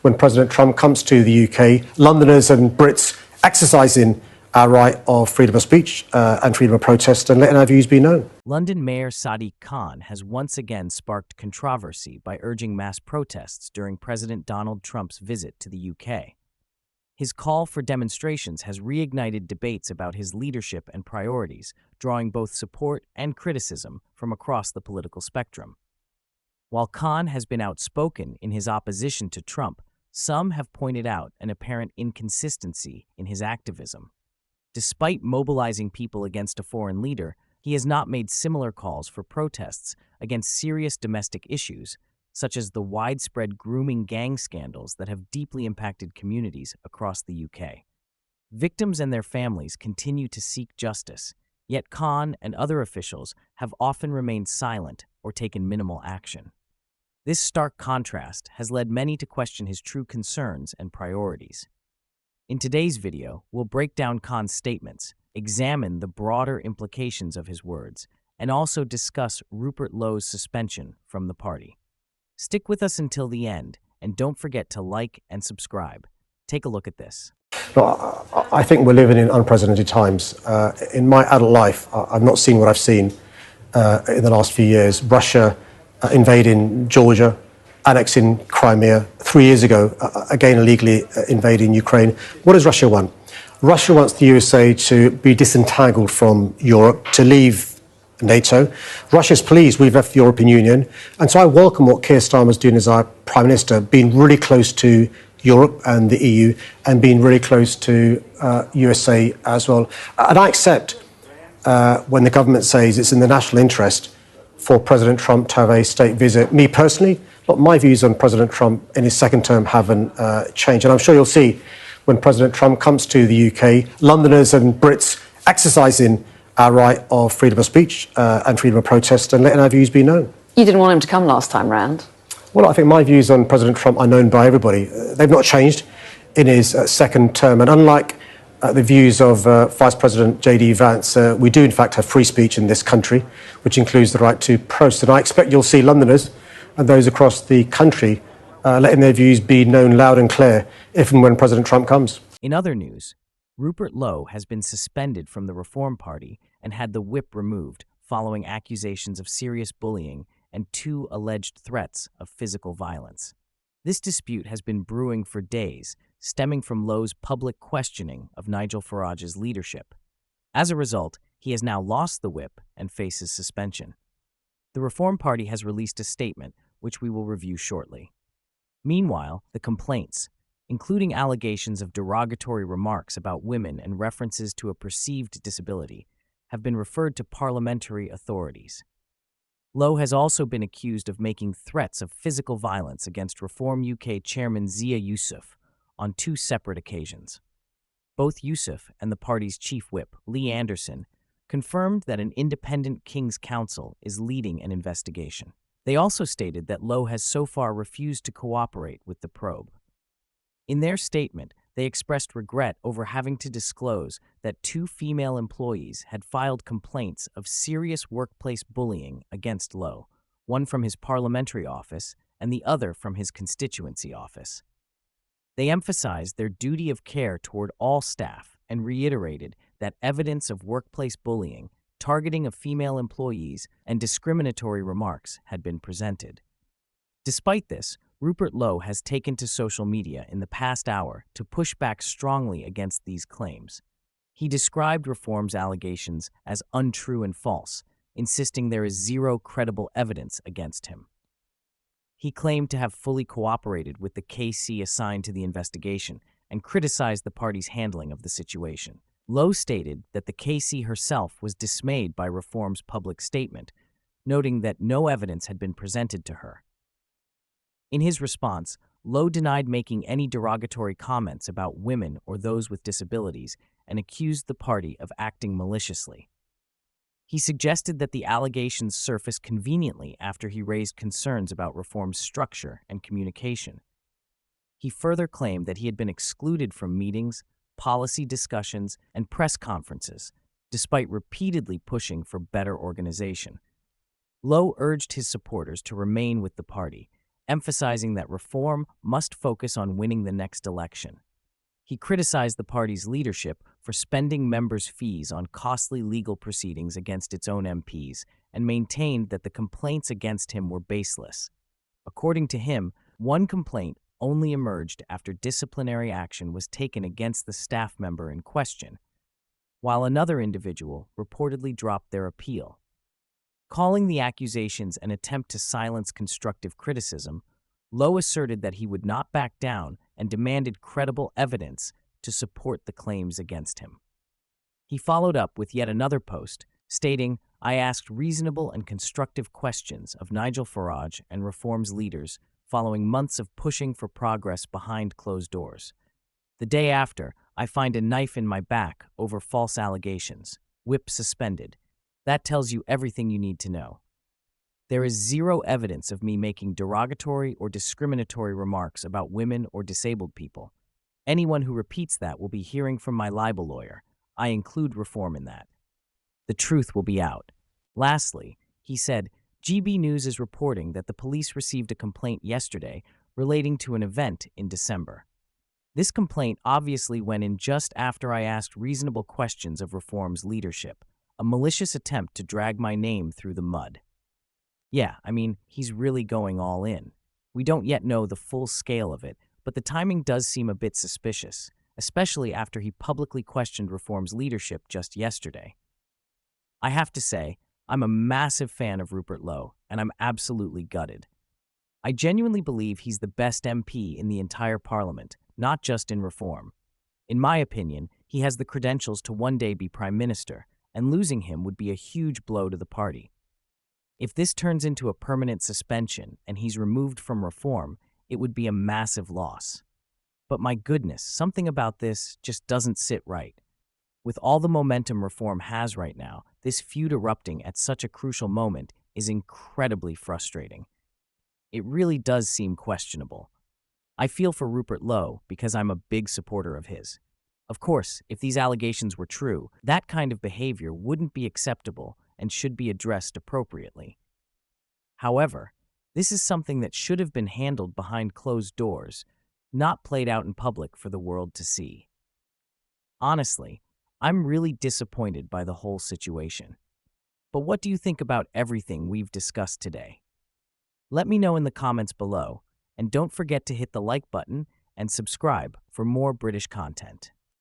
when President Trump comes to the UK, Londoners and Brits exercising our right of freedom of speech and freedom of protest and letting our views be known. London Mayor Sadiq Khan has once again sparked controversy by urging mass protests during President Donald Trump's visit to the UK. His call for demonstrations has reignited debates about his leadership and priorities, drawing both support and criticism from across the political spectrum. While Khan has been outspoken in his opposition to Trump, some have pointed out an apparent inconsistency in his activism. Despite mobilizing people against a foreign leader, he has not made similar calls for protests against serious domestic issues, such as the widespread grooming gang scandals that have deeply impacted communities across the UK. Victims and their families continue to seek justice, yet Khan and other officials have often remained silent or taken minimal action. This stark contrast has led many to question his true concerns and priorities. In today's video, we'll break down Khan's statements, examine the broader implications of his words, and also discuss Rupert Low's suspension from the party. Stick with us until the end, and don't forget to like and subscribe. Take a look at this. I think we're living in unprecedented times. In my adult life, I've not seen what I've seen in the last few years. Russia invading Georgia, annexing Crimea 3 years ago, again illegally invading Ukraine. What does Russia want? Russia wants the USA to be disentangled from Europe, to leave NATO. Russia's pleased we've left the European Union. And so I welcome what Keir Starmer's doing as our Prime Minister, being really close to Europe and the EU and being really close to USA as well. And I accept when the government says it's in the national interest for President Trump to have a state visit. Me personally, my views on President Trump in his second term haven't changed. And I'm sure you'll see when President Trump comes to the UK, Londoners and Brits exercising our right of freedom of speech and freedom of protest and letting our views be known. You didn't want him to come last time round? Well, I think my views on President Trump are known by everybody. They've not changed in his second term. And unlike the views of Vice President J.D. Vance, we do in fact have free speech in this country, which includes the right to protest. And I expect you'll see Londoners and those across the country letting their views be known loud and clear if and when President Trump comes. In other news, Rupert Low has been suspended from the Reform Party and had the whip removed following accusations of serious bullying and 2 alleged threats of physical violence. This dispute has been brewing for days, stemming from Low's public questioning of Nigel Farage's leadership. As a result, he has now lost the whip and faces suspension. The Reform Party has released a statement, which we will review shortly. Meanwhile, the complaints, including allegations of derogatory remarks about women and references to a perceived disability, have been referred to parliamentary authorities. Low has also been accused of making threats of physical violence against Reform UK Chairman Zia Yusuf on 2 separate occasions. Both Yusuf and the party's chief whip, Lee Anderson, confirmed that an independent King's Counsel is leading an investigation. They also stated that Low has so far refused to cooperate with the probe. In their statement, they expressed regret over having to disclose that 2 female employees had filed complaints of serious workplace bullying against Low, one from his parliamentary office and the other from his constituency office. They emphasized their duty of care toward all staff and reiterated that evidence of workplace bullying, targeting of female employees, and discriminatory remarks had been presented. Despite this, Rupert Low has taken to social media in the past hour to push back strongly against these claims. He described Reform's allegations as untrue and false, insisting there is zero credible evidence against him. He claimed to have fully cooperated with the KC assigned to the investigation and criticized the party's handling of the situation. Low stated that the KC herself was dismayed by Reform's public statement, noting that no evidence had been presented to her. In his response, Low denied making any derogatory comments about women or those with disabilities and accused the party of acting maliciously. He suggested that the allegations surfaced conveniently after he raised concerns about Reform's structure and communication. He further claimed that he had been excluded from meetings, policy discussions, and press conferences, despite repeatedly pushing for better organization. Low urged his supporters to remain with the party, emphasizing that reform must focus on winning the next election. He criticized the party's leadership for spending members' fees on costly legal proceedings against its own MPs and maintained that the complaints against him were baseless. According to him, one complaint only emerged after disciplinary action was taken against the staff member in question, while another individual reportedly dropped their appeal. Calling the accusations an attempt to silence constructive criticism, Lowe asserted that he would not back down and demanded credible evidence to support the claims against him. He followed up with yet another post, stating, "I asked reasonable and constructive questions of Nigel Farage and Reform's leaders following months of pushing for progress behind closed doors. The day after, I find a knife in my back over false allegations. Whip suspended. That tells you everything you need to know. There is zero evidence of me making derogatory or discriminatory remarks about women or disabled people. Anyone who repeats that will be hearing from my libel lawyer. I include Reform in that. The truth will be out." Lastly, he said, GB News is reporting that the police received a complaint yesterday relating to an event in December. This complaint obviously went in just after I asked reasonable questions of Reform's leadership, a malicious attempt to drag my name through the mud. Yeah, he's really going all in. We don't yet know the full scale of it, but the timing does seem a bit suspicious, especially after he publicly questioned Reform's leadership just yesterday. I have to say, I'm a massive fan of Rupert Lowe, and I'm absolutely gutted. I genuinely believe he's the best MP in the entire Parliament, not just in Reform. In my opinion, he has the credentials to one day be Prime Minister, and losing him would be a huge blow to the party. If this turns into a permanent suspension and he's removed from Reform, it would be a massive loss. But my goodness, something about this just doesn't sit right. With all the momentum Reform has right now, this feud erupting at such a crucial moment is incredibly frustrating. It really does seem questionable. I feel for Rupert Lowe because I'm a big supporter of his. Of course, if these allegations were true, that kind of behavior wouldn't be acceptable and should be addressed appropriately. However, this is something that should have been handled behind closed doors, not played out in public for the world to see. Honestly, I'm really disappointed by the whole situation. But what do you think about everything we've discussed today? Let me know in the comments below, and don't forget to hit the like button and subscribe for more British content.